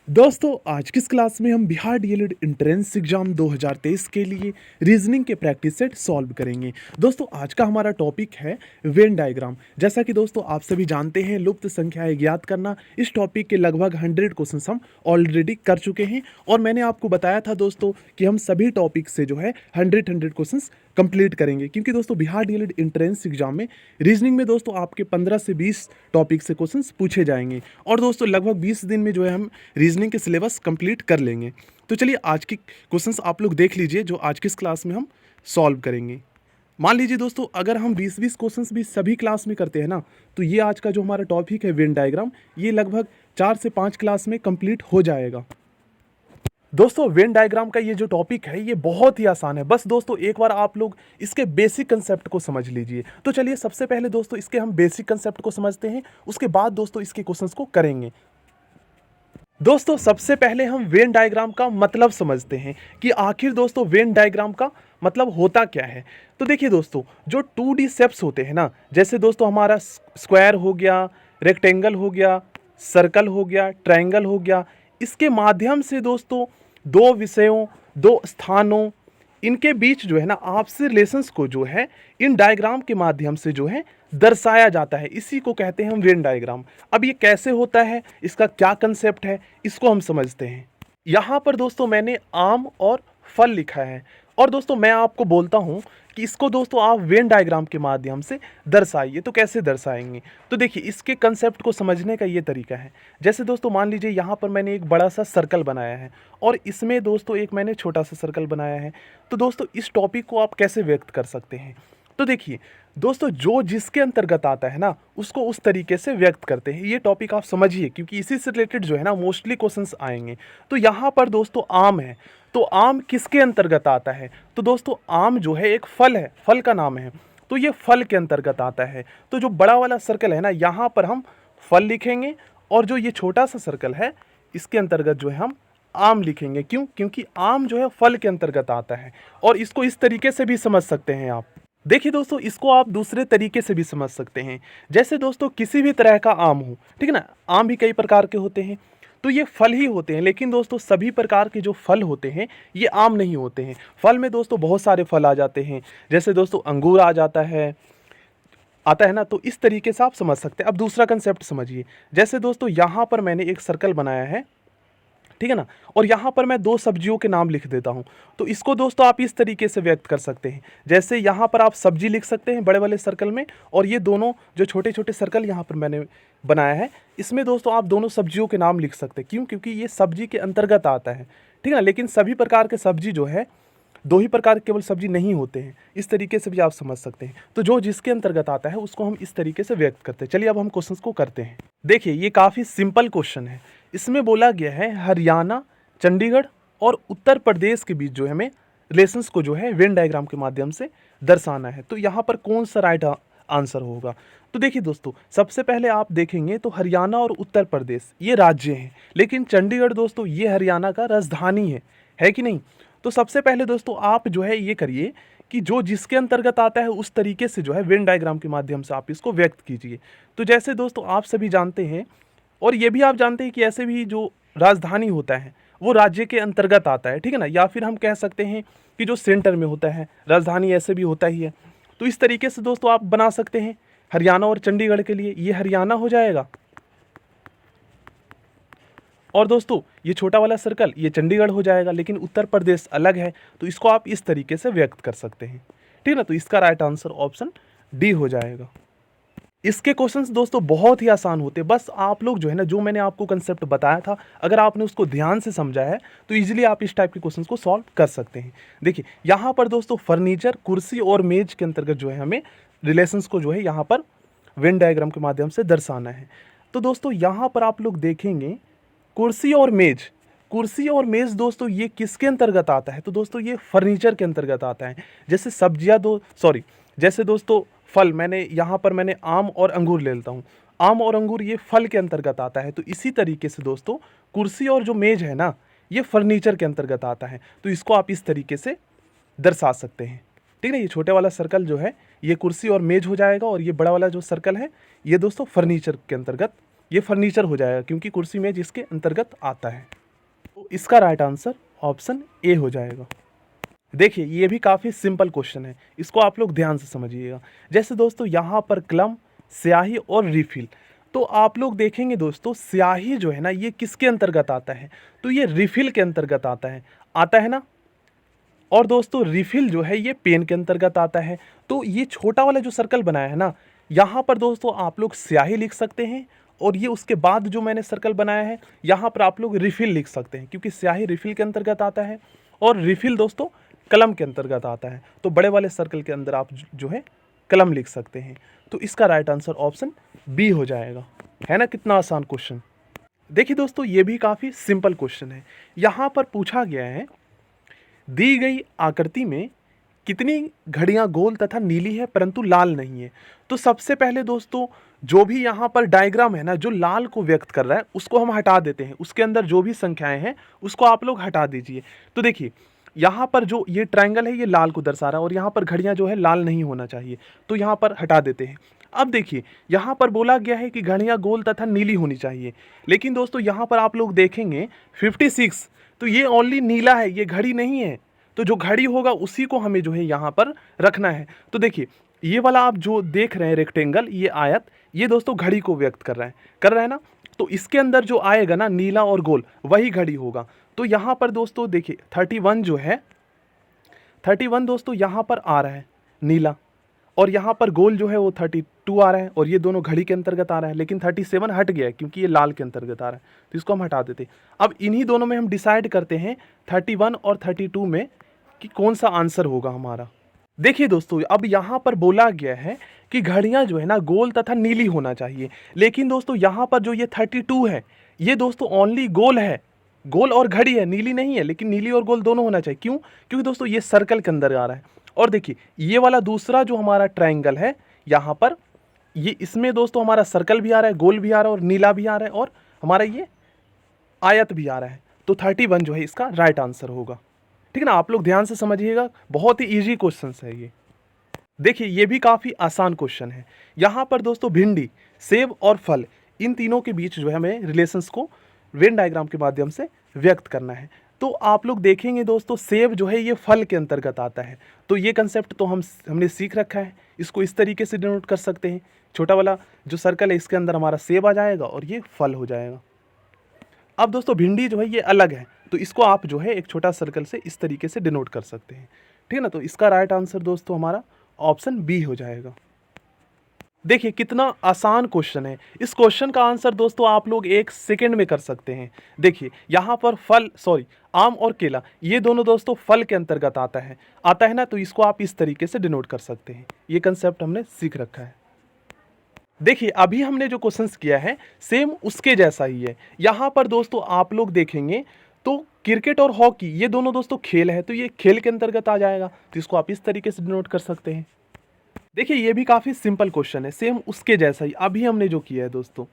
दोस्तों आज की इस क्लास में हम बिहार डीएलएड एंट्रेंस एग्जाम 2023 के लिए रीजनिंग के प्रैक्टिस सेट सॉल्व करेंगे। दोस्तों आज का हमारा टॉपिक है वेन डायग्राम। जैसा कि दोस्तों आप सभी जानते हैं, लुप्त संख्याएं ज्ञात करना, इस टॉपिक के लगभग 100 क्वेश्चंस हम ऑलरेडी कर चुके हैं और मैंने आपको बताया था दोस्तों कि हम सभी टॉपिक से जो है 100 क्वेश्चंस कंप्लीट करेंगे, क्योंकि दोस्तों बिहार डीएलएड एंट्रेंस एग्जाम में रीजनिंग में दोस्तों आपके 15 से 20 टॉपिक से क्वेश्चंस पूछे जाएंगे और दोस्तों लगभग 20 दिन में जो है हम रीजनिंग के सिलेबस कंप्लीट कर लेंगे। तो चलिए आज की क्वेश्चंस आप लोग देख लीजिए जो आज की इस क्लास में हम सॉल्व करेंगे। मान लीजिए दोस्तों अगर हम 20-20 क्वेश्चंस भी सभी क्लास में करते हैं ना, तो ये आज का जो हमारा टॉपिक है वेन डायग्राम, ये लगभग 4 से 5 क्लास में कंप्लीट हो जाएगा। दोस्तों वेन डायग्राम का ये जो टॉपिक है ये बहुत ही आसान है। बस दोस्तों एक बार आप लोग इसके बेसिक कंसेप्ट को समझ लीजिए। तो चलिए सबसे पहले दोस्तों इसके हम बेसिक कंसेप्ट को समझते हैं, उसके बाद दोस्तों इसके क्वेश्चंस को करेंगे। दोस्तों सबसे पहले हम वेन डायग्राम का मतलब समझते हैं कि आखिर दोस्तों वेन डायग्राम का मतलब होता क्या है। तो देखिए दोस्तों, जो 2D शेप्स होते हैं ना, जैसे दोस्तों हमारा स्क्वायर हो गया, रेक्टेंगल हो गया, सर्कल हो गया, ट्रायंगल हो गया, इसके माध्यम से दोस्तों दो विषयों, दो स्थानों, इनके बीच जो है ना आपसी रिलेशंस को जो है इन डायग्राम के माध्यम से जो है दर्शाया जाता है। इसी को कहते हैं हम वेन डायग्राम। अब ये कैसे होता है, इसका क्या कंसेप्ट है, इसको हम समझते हैं। यहाँ पर दोस्तों मैंने आम और फल लिखा है और दोस्तों मैं आपको बोलता हूँ कि इसको दोस्तों आप वेन डायग्राम के माध्यम से दर्शाइए। तो कैसे दर्शाएंगे, तो देखिए इसके कंसेप्ट को समझने का ये तरीका है। जैसे दोस्तों मान लीजिए यहाँ पर मैंने एक बड़ा सा सर्कल बनाया है और इसमें दोस्तों एक मैंने छोटा सा सर्कल बनाया है। तो दोस्तों इस टॉपिक को आप कैसे व्यक्त कर सकते हैं, तो देखिए दोस्तों जो जिसके अंतर्गत आता है ना उसको उस तरीके से व्यक्त करते हैं। ये टॉपिक आप समझिए क्योंकि इसी से रिलेटेड जो है ना मोस्टली क्वेश्चंस आएंगे। तो यहाँ पर दोस्तों आम है, तो आम किसके अंतर्गत आता है, तो दोस्तों आम जो है एक फल है, फल का नाम है, तो ये फल के अंतर्गत आता है। तो जो बड़ा वाला सर्कल है ना यहाँ पर हम फल लिखेंगे और जो ये छोटा सा सर्कल है इसके अंतर्गत जो है हम आम लिखेंगे। क्यों, क्योंकि आम जो है फल के अंतर्गत आता है। और इसको इस तरीके से भी समझ सकते हैं आप। देखिए दोस्तों इसको आप दूसरे तरीके से भी समझ सकते हैं। जैसे दोस्तों किसी भी तरह का आम हो, ठीक है ना, आम भी कई प्रकार के होते हैं, तो ये फल ही होते हैं। लेकिन दोस्तों सभी प्रकार के जो फल होते हैं ये आम नहीं होते हैं। फल में दोस्तों बहुत सारे फल आ जाते हैं, जैसे दोस्तों अंगूर आ जाता है, आता है ना। तो इस तरीके से आप समझ सकते हैं। अब दूसरा कंसेप्ट समझिए। जैसे दोस्तों यहाँ पर मैंने एक सर्कल बनाया है, ठीक है ना, और यहाँ पर मैं दो सब्जियों के नाम लिख देता हूँ। तो इसको दोस्तों आप इस तरीके से व्यक्त कर सकते हैं। जैसे यहाँ पर आप सब्जी लिख सकते हैं बड़े वाले सर्कल में, और ये दोनों जो छोटे छोटे सर्कल यहाँ पर मैंने बनाया है इसमें दोस्तों आप दोनों सब्जियों के नाम लिख सकते हैं। क्यों, क्योंकि ये सब्जी के अंतर्गत आता है, ठीक है ना। लेकिन सभी प्रकार के सब्जी जो है, दो ही प्रकार केवल सब्जी नहीं होते हैं। इस तरीके से भी आप समझ सकते हैं। तो जो जिसके अंतर्गत आता है उसको हम इस तरीके से व्यक्त करते हैं। चलिए अब हम क्वेश्चंस को करते हैं। देखिए ये काफ़ी सिंपल क्वेश्चन है। इसमें बोला गया है हरियाणा, चंडीगढ़ और उत्तर प्रदेश के बीच जो है हमें रिलेशंस को जो है वेन डायग्राम के माध्यम से दर्शाना है। तो यहाँ पर कौन सा राइट आंसर होगा, तो देखिए दोस्तों सबसे पहले आप देखेंगे तो हरियाणा और उत्तर प्रदेश ये राज्य हैं, लेकिन चंडीगढ़ दोस्तों ये हरियाणा का राजधानी है कि नहीं। तो सबसे पहले दोस्तों आप जो है ये करिए कि जो जिसके अंतर्गत आता है उस तरीके से जो है वेन डायग्राम के माध्यम से आप इसको व्यक्त कीजिए। तो जैसे दोस्तों आप सभी जानते हैं और ये भी आप जानते हैं कि ऐसे भी जो राजधानी होता है वो राज्य के अंतर्गत आता है, ठीक है ना। या फिर हम कह सकते हैं कि जो सेंटर में होता है राजधानी ऐसे भी होता ही है। तो इस तरीके से दोस्तों आप बना सकते हैं हरियाणा और चंडीगढ़ के लिए ये हरियाणा हो जाएगा, और दोस्तों ये छोटा वाला सर्कल ये चंडीगढ़ हो जाएगा। लेकिन उत्तर प्रदेश अलग है तो इसको आप इस तरीके से व्यक्त कर सकते हैं, ठीक है ना। तो इसका राइट आंसर ऑप्शन डी हो जाएगा। इसके क्वेश्चंस दोस्तों बहुत ही आसान होते हैं। बस आप लोग जो है ना, जो मैंने आपको कंसेप्ट बताया था, अगर आपने उसको ध्यान से समझा है तो इजीली आप इस टाइप के क्वेश्चंस को सॉल्व कर सकते हैं। देखिए यहाँ पर दोस्तों फर्नीचर, कुर्सी और मेज के अंतर्गत जो है हमें रिलेशंस को जो है यहाँ पर वेन डायग्राम के माध्यम से दर्शाना है। तो दोस्तों यहाँ पर आप लोग देखेंगे कुर्सी और मेज, कुर्सी और मेज दोस्तों ये किसके अंतर्गत आता है, तो दोस्तों ये फर्नीचर के अंतर्गत आता है। जैसे सब्जियां जैसे दोस्तों फल, मैंने यहाँ पर मैंने आम और अंगूर ले लेता हूँ। आम और अंगूर ये फल के अंतर्गत आता है। तो इसी तरीके से दोस्तों कुर्सी और जो मेज है ना ये फर्नीचर के अंतर्गत आता है। तो इसको आप इस तरीके से दर्शा सकते हैं, ठीक है। ये छोटे वाला सर्कल जो है ये कुर्सी और मेज हो जाएगा और ये बड़ा वाला जो सर्कल है ये दोस्तों फर्नीचर के अंतर्गत ये फर्नीचर हो जाएगा क्योंकि कुर्सी मेज इसके अंतर्गत आता है। तो इसका राइट आंसर ऑप्शन ए हो जाएगा। देखिए ये भी काफ़ी सिंपल क्वेश्चन है, इसको आप लोग ध्यान से समझिएगा। जैसे दोस्तों यहाँ पर कलम, स्याही और रिफिल, तो आप लोग देखेंगे दोस्तों स्याही जो है ना ये किसके अंतर्गत आता है, तो ये रिफिल के अंतर्गत आता है ना। और दोस्तों रिफिल जो है ये पेन के अंतर्गत आता है। तो ये छोटा वाला जो सर्कल बनाया है ना, यहाँ पर दोस्तों आप लोग स्याही लिख सकते हैं, और ये उसके बाद जो मैंने सर्कल बनाया है यहाँ पर आप लोग रिफिल लिख सकते हैं, क्योंकि स्याही रिफिल के अंतर्गत आता है और रिफिल दोस्तों कलम के अंतर्गत आता है। तो बड़े वाले सर्कल के अंदर आप जो है कलम लिख सकते हैं। तो इसका राइट आंसर ऑप्शन बी हो जाएगा। है ना कितना आसान क्वेश्चन। देखिए दोस्तों ये भी काफ़ी सिंपल क्वेश्चन है। यहाँ पर पूछा गया है दी गई आकृति में कितनी घड़ियां गोल तथा नीली है परंतु लाल नहीं है। तो सबसे पहले दोस्तों जो भी यहाँ पर डायग्राम है ना जो लाल को व्यक्त कर रहा है उसको हम हटा देते हैं, उसके अंदर जो भी संख्याएं हैं उसको आप लोग हटा दीजिए। तो देखिए यहाँ पर जो ये ट्रायंगल है ये लाल को दर्शा रहा है और यहाँ पर घड़ियां जो है लाल नहीं होना चाहिए, तो यहाँ पर हटा देते हैं। अब देखिए यहाँ पर बोला गया है कि घड़ियां गोल तथा नीली होनी चाहिए, लेकिन दोस्तों यहाँ पर आप लोग देखेंगे 56, तो ये ओनली नीला है, ये घड़ी नहीं है। तो जो घड़ी होगा उसी को हमें जो है यहाँ पर रखना है। तो देखिए ये वाला आप जो देख रहे हैं रेक्टेंगल, ये आयत, ये दोस्तों घड़ी को व्यक्त कर रहा है ना। तो इसके अंदर जो आएगा ना नीला और गोल वही घड़ी होगा। तो यहाँ पर दोस्तों देखिए 31 जो है 31 दोस्तों यहाँ पर आ रहा है नीला, और यहाँ पर गोल जो है वो 32 आ रहा है, और ये दोनों घड़ी के अंतर्गत आ रहा है। लेकिन 37 हट गया है क्योंकि ये लाल के अंतर्गत आ रहा है, तो इसको हम हटा देते हैं। अब इन्हीं दोनों में हम डिसाइड करते हैं 31 और 32 में कि कौन सा आंसर होगा हमारा। देखिए दोस्तों अब यहाँ पर बोला गया है कि घड़ियाँ जो है ना गोल तथा नीली होना चाहिए, लेकिन दोस्तों यहाँ पर जो ये 32 है ये दोस्तों ओनली गोल है, गोल और घड़ी है, नीली नहीं है। लेकिन नीली और गोल दोनों होना चाहिए, क्यों? क्योंकि दोस्तों ये सर्कल के अंदर आ रहा है। और देखिए ये वाला दूसरा जो हमारा ट्रायंगल है यहाँ पर, ये इसमें दोस्तों हमारा सर्कल भी आ रहा है, गोल भी आ रहा है और नीला भी आ रहा है, और हमारा ये आयत भी आ रहा है। तो 31 जो है इसका राइट आंसर होगा। ठीक है ना, आप लोग ध्यान से समझिएगा, बहुत ही ईजी क्वेश्चन है ये। देखिए ये भी काफ़ी आसान क्वेश्चन है। यहाँ पर दोस्तों भिंडी, सेब और फल, इन तीनों के बीच जो है हमें रिलेशंस को वेन डायग्राम के माध्यम से व्यक्त करना है। तो आप लोग देखेंगे दोस्तों सेब जो है ये फल के अंतर्गत आता है। तो ये कंसेप्ट तो हमने सीख रखा है, इसको इस तरीके से डिनोट कर सकते हैं। छोटा वाला जो सर्कल है इसके अंदर हमारा सेब आ जाएगा और ये फल हो जाएगा। अब दोस्तों भिंडी जो है ये अलग है, तो इसको आप जो है एक छोटा सर्कल से इस तरीके से डिनोट कर सकते हैं। ठीक है ना, तो इसका राइट आंसर दोस्तों हमारा ऑप्शन बी हो जाएगा। देखिए कितना आसान क्वेश्चन है। इस क्वेश्चन का आंसर दोस्तों आप लोग 1 सेकंड में कर सकते हैं। देखिए यहाँ पर आम और केला, ये दोनों दोस्तों फल के अंतर्गत आता है ना, तो इसको आप इस तरीके से डिनोट कर सकते हैं। ये कंसेप्ट हमने सीख रखा है। देखिए अभी हमने जो क्वेश्चंस किया है सेम उसके जैसा ही है। यहाँ पर दोस्तों आप लोग देखेंगे तो क्रिकेट और हॉकी ये दोनों दोस्तों खेल है, तो ये खेल के अंतर्गत आ जाएगा, तो इसको आप इस तरीके से डिनोट कर सकते हैं। देखिए ये भी काफ़ी सिंपल क्वेश्चन है, सेम उसके जैसा ही अभी हमने जो किया है दोस्तों।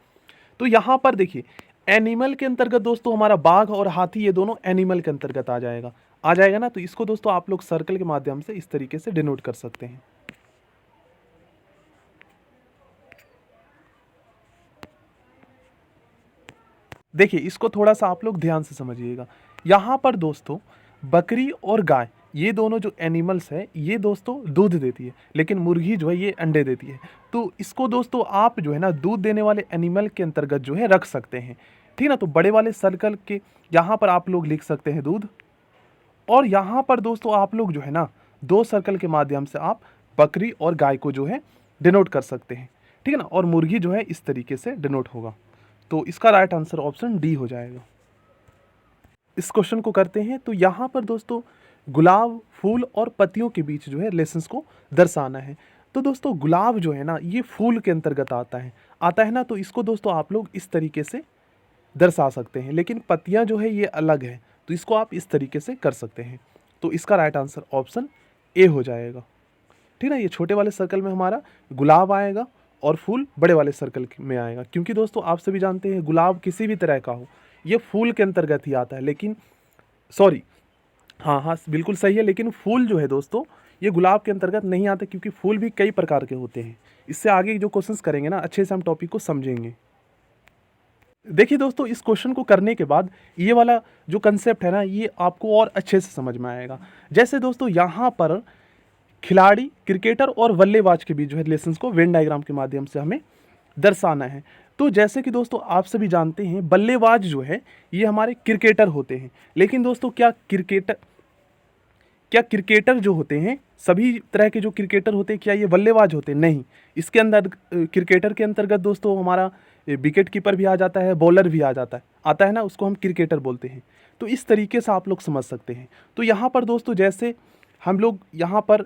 तो यहाँ पर देखिए एनिमल के अंतर्गत दोस्तों हमारा बाघ और हाथी ये दोनों एनिमल के अंतर्गत आ जाएगा ना। तो इसको दोस्तों आप लोग सर्कल के माध्यम से इस तरीके से डिनोट कर सकते हैं। देखिए इसको थोड़ा सा आप लोग ध्यान से समझिएगा। यहाँ पर दोस्तों बकरी और गाय ये दोनों जो एनिमल्स है ये दोस्तों दूध देती है, लेकिन मुर्गी जो है ये अंडे देती है। तो इसको दोस्तों आप जो है ना दूध देने वाले एनिमल के अंतर्गत जो है रख सकते हैं। ठीक ना, तो बड़े वाले सर्कल के यहाँ पर आप लोग लिख सकते हैं दूध, और यहाँ पर दोस्तों आप लोग जो है ना 2 सर्कल के माध्यम से आप बकरी और गाय को जो है डिनोट कर सकते हैं। ठीक है ना, और मुर्गी जो है इस तरीके से डिनोट होगा। तो इसका राइट आंसर ऑप्शन डी हो जाएगा। इस क्वेश्चन को करते हैं। तो यहाँ पर दोस्तों गुलाब, फूल और पत्तियों के बीच जो है रिलेशंस को दर्शाना है। तो दोस्तों गुलाब जो है ना ये फूल के अंतर्गत आता है ना, तो इसको दोस्तों आप लोग इस तरीके से दर्शा सकते हैं। लेकिन पत्तियाँ जो है ये अलग है, तो इसको आप इस तरीके से कर सकते हैं। तो इसका राइट आंसर ऑप्शन ए हो जाएगा। ठीक है ना, ये छोटे वाले सर्कल में हमारा गुलाब आएगा और फूल बड़े वाले सर्कल में आएगा, क्योंकि दोस्तों आप सभी जानते हैं गुलाब किसी भी तरह का हो ये फूल के अंतर्गत ही आता है। लेकिन हाँ बिल्कुल सही है, लेकिन फूल जो है दोस्तों ये गुलाब के अंतर्गत नहीं आते, क्योंकि फूल भी कई प्रकार के होते हैं। इससे आगे जो क्वेश्चंस करेंगे ना अच्छे से हम टॉपिक को समझेंगे। देखिए दोस्तों, इस क्वेश्चन को करने के बाद ये वाला जो कंसेप्ट है ना, ये आपको और अच्छे से समझ में आएगा। जैसे दोस्तों यहाँ पर खिलाड़ी, क्रिकेटर और बल्लेबाज के बीच जो है रिलेशंस को वेन डायग्राम के माध्यम से हमें दर्शाना है। तो जैसे कि दोस्तों आप सभी जानते हैं, बल्लेबाज जो है ये हमारे क्रिकेटर होते हैं। लेकिन दोस्तों क्या क्रिकेटर जो होते हैं, सभी तरह के जो क्रिकेटर होते हैं, क्या ये बल्लेबाज होते हैं? नहीं। इसके अंदर क्रिकेटर के अंतर्गत दोस्तों हमारा विकेट कीपर भी आ जाता है, बॉलर भी आता है ना, उसको हम क्रिकेटर बोलते हैं। तो इस तरीके से आप लोग समझ सकते हैं। तो यहाँ पर दोस्तों जैसे हम लोग यहाँ पर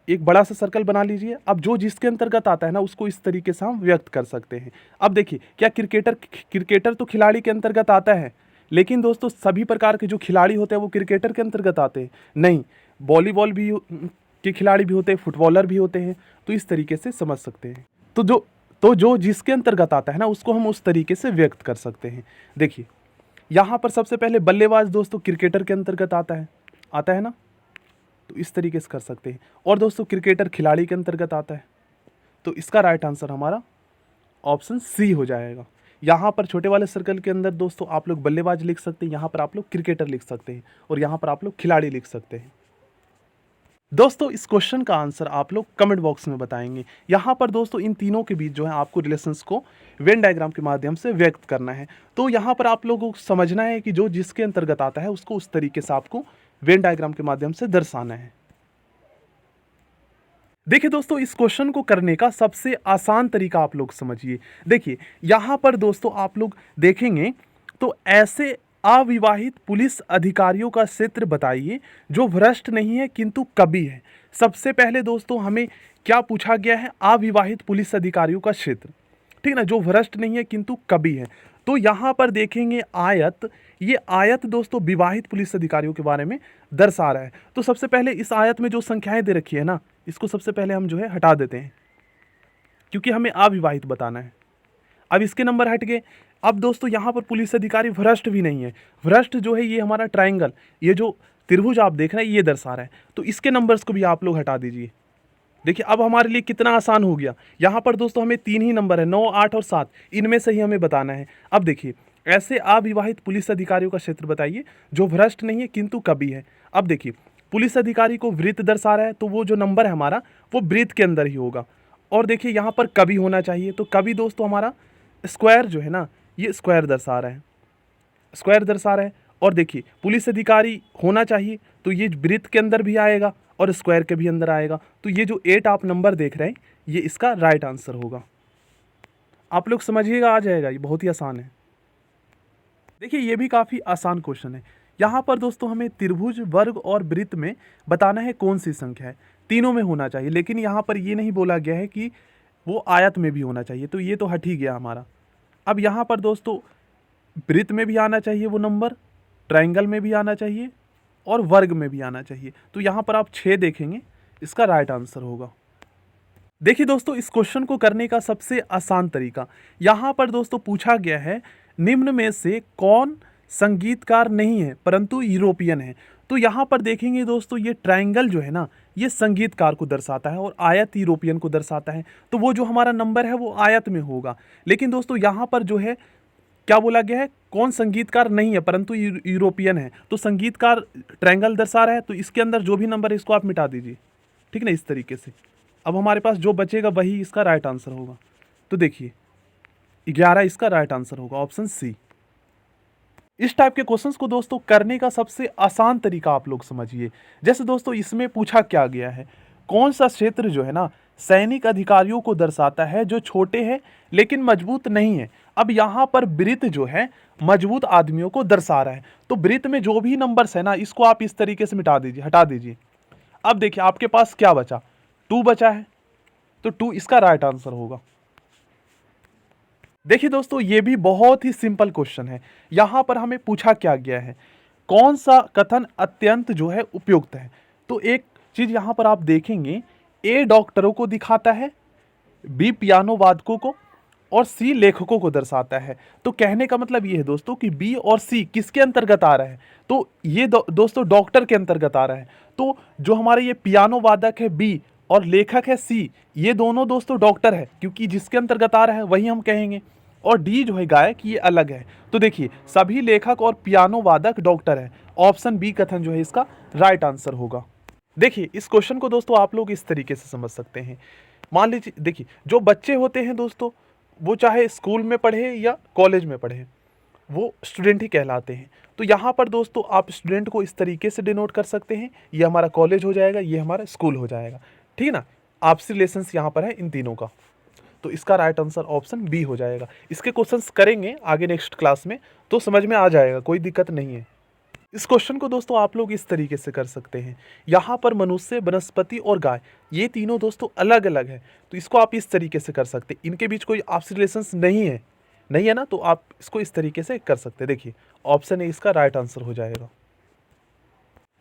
एक बड़ा सा सर्कल बना लीजिए। अब जो जिसके अंतर्गत आता है ना, उसको इस तरीके से हम व्यक्त कर सकते हैं। अब देखिए, क्या क्रिकेटर तो खिलाड़ी के अंतर्गत आता है, लेकिन दोस्तों सभी प्रकार के जो खिलाड़ी होते हैं वो क्रिकेटर के अंतर्गत आते हैं? नहीं। वॉलीबॉल भी के खिलाड़ी भी होते हैं, फुटबॉलर भी होते हैं। तो इस तरीके से समझ सकते हैं। तो जो जिसके अंतर्गत आता है ना, उसको हम उस तरीके से व्यक्त कर सकते हैं। देखिए यहाँ पर सबसे पहले बल्लेबाज दोस्तों क्रिकेटर के अंतर्गत आता है ना, तो इस तरीके से कर सकते हैं। और दोस्तों क्रिकेटर खिलाड़ी के अंतर्गत आता है, तो इसका राइट आंसर हमारा ऑप्शन सी हो जाएगा। यहाँ पर छोटे वाले सर्कल के अंदर दोस्तों आप लोग बल्लेबाज लिख सकते हैं, यहाँ पर आप लोग क्रिकेटर लिख सकते हैं, और यहाँ पर आप लोग खिलाड़ी लिख सकते हैं। दोस्तों इस क्वेश्चन का आंसर आप लोग कमेंट बॉक्स में बताएंगे। यहाँ पर दोस्तों इन तीनों के बीच जो है आपको रिलेशंस को वेन डायग्राम के माध्यम से व्यक्त करना है। तो यहाँ पर आप लोगों को समझना है कि जो जिसके अंतर्गत आता है उसको उस तरीके से आपको वेन डायग्राम के माध्यम से दर्शाना है। देखिए दोस्तों, इस क्वेश्चन को करने का सबसे आसान तरीका आप लोग समझिए। देखिए यहाँ पर दोस्तों आप लोग देखेंगे तो ऐसे अविवाहित पुलिस अधिकारियों का क्षेत्र बताइए जो भ्रष्ट नहीं है किंतु कवि है। सबसे पहले दोस्तों हमें क्या पूछा गया है? अविवाहित पुलिस अधिकारियों का क्षेत्र, ठीक ना, जो भ्रष्ट नहीं है किंतु कवि है। तो यहाँ पर देखेंगे आयत, ये आयत दोस्तों विवाहित पुलिस अधिकारियों के बारे में दर्शा रहा है। तो सबसे पहले इस आयत में जो संख्याएं दे रखी है ना, इसको सबसे पहले हम जो है हटा देते हैं, क्योंकि हमें अविवाहित बताना है। अब इसके नंबर हट गए। अब दोस्तों यहाँ पर पुलिस अधिकारी भ्रष्ट भी नहीं है। भ्रष्ट जो है ये हमारा ट्राइंगल, ये जो त्रिभुज आप देख रहे हैं ये दर्शा रहा है, तो इसके नंबर्स को भी आप लोग हटा दीजिए। देखिए अब हमारे लिए कितना आसान हो गया। यहाँ पर दोस्तों हमें 3 ही नंबर है, 9, 8 और 7, इनमें से ही हमें बताना है। अब देखिए ऐसे अविवाहित पुलिस अधिकारियों का क्षेत्र बताइए जो भ्रष्ट नहीं है किंतु कवि है। अब देखिए पुलिस अधिकारी को वृत्त दर्शा रहा है, तो वो जो नंबर है हमारा वो वृत्त के अंदर ही होगा। और देखिए यहाँ पर कवि होना चाहिए, तो कवि दोस्तों हमारा स्क्वायर जो है ना, ये स्क्वायर दर्शा रहा है, स्क्वायर दर्शा रहा है। और देखिए पुलिस अधिकारी होना चाहिए, तो ये वृत्त के अंदर भी आएगा और स्क्वायर के भी अंदर आएगा। तो ये जो 8 आप नंबर देख रहे हैं ये इसका राइट आंसर होगा। आप लोग समझिएगा, आ जाएगा, ये बहुत ही आसान है। देखिए ये भी काफ़ी आसान क्वेश्चन है। यहाँ पर दोस्तों हमें त्रिभुज, वर्ग और वृत्त में बताना है कौन सी संख्या है। तीनों में होना चाहिए, लेकिन यहाँ पर ये नहीं बोला गया है कि वो आयत में भी होना चाहिए, तो ये तो हट ही गया हमारा। अब यहाँ पर दोस्तों वृत्त में भी आना चाहिए वो नंबर, ट्राइंगल में भी आना चाहिए और वर्ग में भी आना चाहिए। तो यहाँ पर आप 6 देखेंगे, इसका राइट आंसर होगा। देखिए दोस्तों इस क्वेश्चन को करने का सबसे आसान तरीका, यहाँ पर दोस्तों पूछा गया है निम्न में से कौन संगीतकार नहीं है परंतु यूरोपियन है। तो यहाँ पर देखेंगे दोस्तों ये ट्रायंगल जो है ना, ये संगीतकार को दर्शाता है और आयत यूरोपियन को दर्शाता है। तो वो जो हमारा नंबर है वो आयत में होगा। लेकिन दोस्तों यहाँ पर जो है क्या बोला गया है, कौन संगीतकार नहीं है परंतु यूरोपियन है। तो संगीतकार ट्रायंगल दर्शा रहा है, तो इसके अंदर जो भी नंबर है इसको आप मिटा दीजिए, ठीक ना, इस तरीके से। अब हमारे पास जो बचेगा वही इसका राइट आंसर होगा। तो देखिए 11 इसका राइट आंसर होगा, ऑप्शन सी। इस टाइप के क्वेश्चंस को दोस्तों करने का सबसे आसान तरीका आप लोग समझिए। जैसे दोस्तों इसमें पूछा क्या गया है, कौन सा क्षेत्र जो है ना सैनिक अधिकारियों को दर्शाता है जो छोटे हैं लेकिन मजबूत नहीं है। अब यहाँ पर वृत्त जो है मजबूत आदमियों को दर्शा रहा है। तो वृत्त में जो भी नंबर्स है ना इसको आप इस तरीके से मिटा दीजिए, हटा दीजिए। अब देखिए आपके पास क्या बचा, 2 बचा है, तो 2 इसका राइट आंसर होगा। देखिए दोस्तों ये भी बहुत ही सिंपल क्वेश्चन है। यहाँ पर हमें पूछा क्या गया है, कौन सा कथन अत्यंत जो है उपयुक्त है। तो एक चीज यहाँ पर आप देखेंगे, ए डॉक्टरों को दिखाता है, बी पियानो वादकों को और सी लेखकों को दर्शाता है। तो कहने का मतलब ये है दोस्तों कि बी और सी किसके अंतर्गत आ रहा है, तो ये दोस्तों डॉक्टर के अंतर्गत आ रहा है। तो जो हमारे ये पियानो वादक है बी और लेखक है सी, ये दोनों दोस्तों डॉक्टर है, क्योंकि जिसके अंतर्गत आ रहा है वही हम कहेंगे। और डी जो है गायक ये अलग है। तो देखिए सभी लेखक और पियानो वादक डॉक्टर है। ऑप्शन बी कथन जो है इसका राइट आंसर होगा। देखिए इस क्वेश्चन को दोस्तों आप लोग इस तरीके से समझ सकते हैं। मान लीजिए देखिए जो बच्चे होते हैं दोस्तों वो चाहे स्कूल में पढ़े या कॉलेज में पढ़े वो स्टूडेंट ही कहलाते हैं। तो यहाँ पर दोस्तों आप स्टूडेंट को इस तरीके से डिनोट कर सकते हैं, ये हमारा कॉलेज हो जाएगा, ये हमारा स्कूल हो जाएगा, ठीक है ना। आपसी रिलेशंस यहाँ पर है इन तीनों का। तो इसका राइट आंसर ऑप्शन बी हो जाएगा। इसके क्वेश्चंस करेंगे आगे नेक्स्ट क्लास में तो समझ में आ जाएगा, कोई दिक्कत नहीं है। इस क्वेश्चन को दोस्तों आप लोग इस तरीके से कर सकते हैं। यहाँ पर मनुष्य, वनस्पति और गाय ये तीनों दोस्तों अलग अलग है, तो इसको आप इस तरीके से कर सकते हैं। इनके बीच कोई आपसी रिलेशंस नहीं है ना, तो आप इसको इस तरीके से कर सकते हैं। देखिए ऑप्शन ए इसका राइट आंसर हो जाएगा।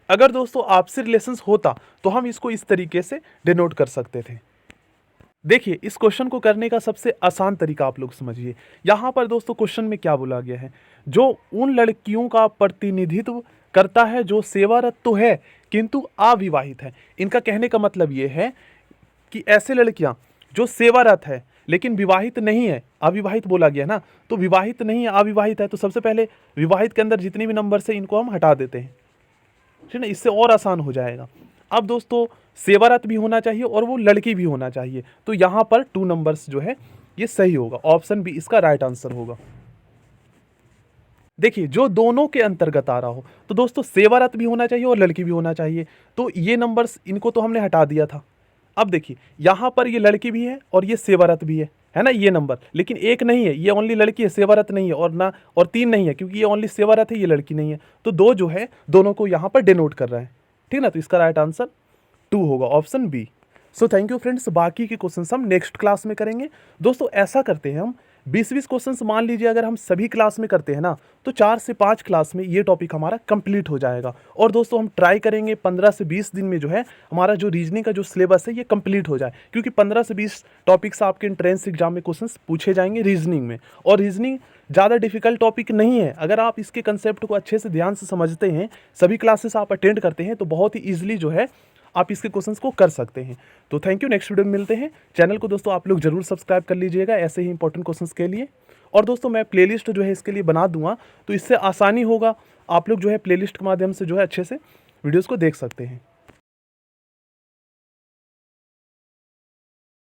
अगर दोस्तों आपसी रिलेशंस होता तो हम इसको इस तरीके से डिनोट कर सकते थे। देखिए इस क्वेश्चन को करने का सबसे आसान तरीका आप लोग समझिए। यहाँ पर दोस्तों क्वेश्चन में क्या बोला गया है, जो उन लड़कियों का प्रतिनिधित्व करता है जो सेवारत तो है किंतु अविवाहित है। इनका कहने का मतलब ये है कि ऐसे लड़कियां जो सेवारत है लेकिन विवाहित नहीं है, अविवाहित बोला गया ना, तो विवाहित नहीं है अविवाहित है, तो सबसे पहले विवाहित के अंदर जितने भी नंबर से इनको हम हटा देते हैं, ठीक है ना, इससे और आसान हो जाएगा। अब दोस्तों सेवारत भी होना चाहिए और वो लड़की भी होना चाहिए, तो यहाँ पर 2 नंबर्स जो है ये सही होगा। ऑप्शन बी इसका राइट आंसर होगा। देखिए जो दोनों के अंतर्गत आ रहा हो, तो दोस्तों सेवारत भी होना चाहिए और लड़की भी होना चाहिए, तो ये नंबर्स इनको तो हमने हटा दिया था। अब देखिए यहाँ पर ये लड़की भी है और ये सेवारत भी है ना ये नंबर, लेकिन एक नहीं है, ये ओनली लड़की है, सेवारत नहीं है, और ना और 3 नहीं है क्योंकि ये ओनली सेवारत है, ये लड़की नहीं है, तो 2 जो है दोनों को यहाँ पर डिनोट कर रहा है, ठीक ना। तो इसका राइट आंसर 2 होगा, option B. So thank you friends, बाकी के क्वेश्चंस हम नेक्स्ट क्लास में करेंगे। दोस्तों ऐसा करते हैं हम 20-20 क्वेश्चंस मान लीजिए अगर हम सभी क्लास में करते हैं ना, तो 4 से 5 क्लास में ये टॉपिक हमारा कंप्लीट हो जाएगा। और दोस्तों हम ट्राई करेंगे 15 से 20 दिन में जो है हमारा जो रीजनिंग का जो सिलेबस है ये कंप्लीट हो जाए, क्योंकि 15 से 20 टॉपिक्स आपके एंट्रेंस एग्जाम में क्वेश्चंस पूछे जाएंगे रीजनिंग में। और रीजनिंग ज़्यादा डिफिकल्ट टॉपिक नहीं है, अगर आप इसके कंसेप्ट को अच्छे से ध्यान से समझते हैं, सभी क्लासेस आप अटेंड करते हैं, तो बहुत ही ईजिली जो है आप इसके क्वेश्चंस को कर सकते हैं। तो थैंक यू, नेक्स्ट वीडियो में मिलते हैं। चैनल को दोस्तों आप लोग जरूर सब्सक्राइब कर लीजिएगा ऐसे ही इंपॉर्टेंट क्वेश्चंस के लिए। और दोस्तों मैं प्लेलिस्ट जो है इसके लिए बना दूंगा, तो इससे आसानी होगा, आप लोग जो है प्लेलिस्ट के माध्यम से जो है अच्छे से वीडियोस को देख सकते हैं।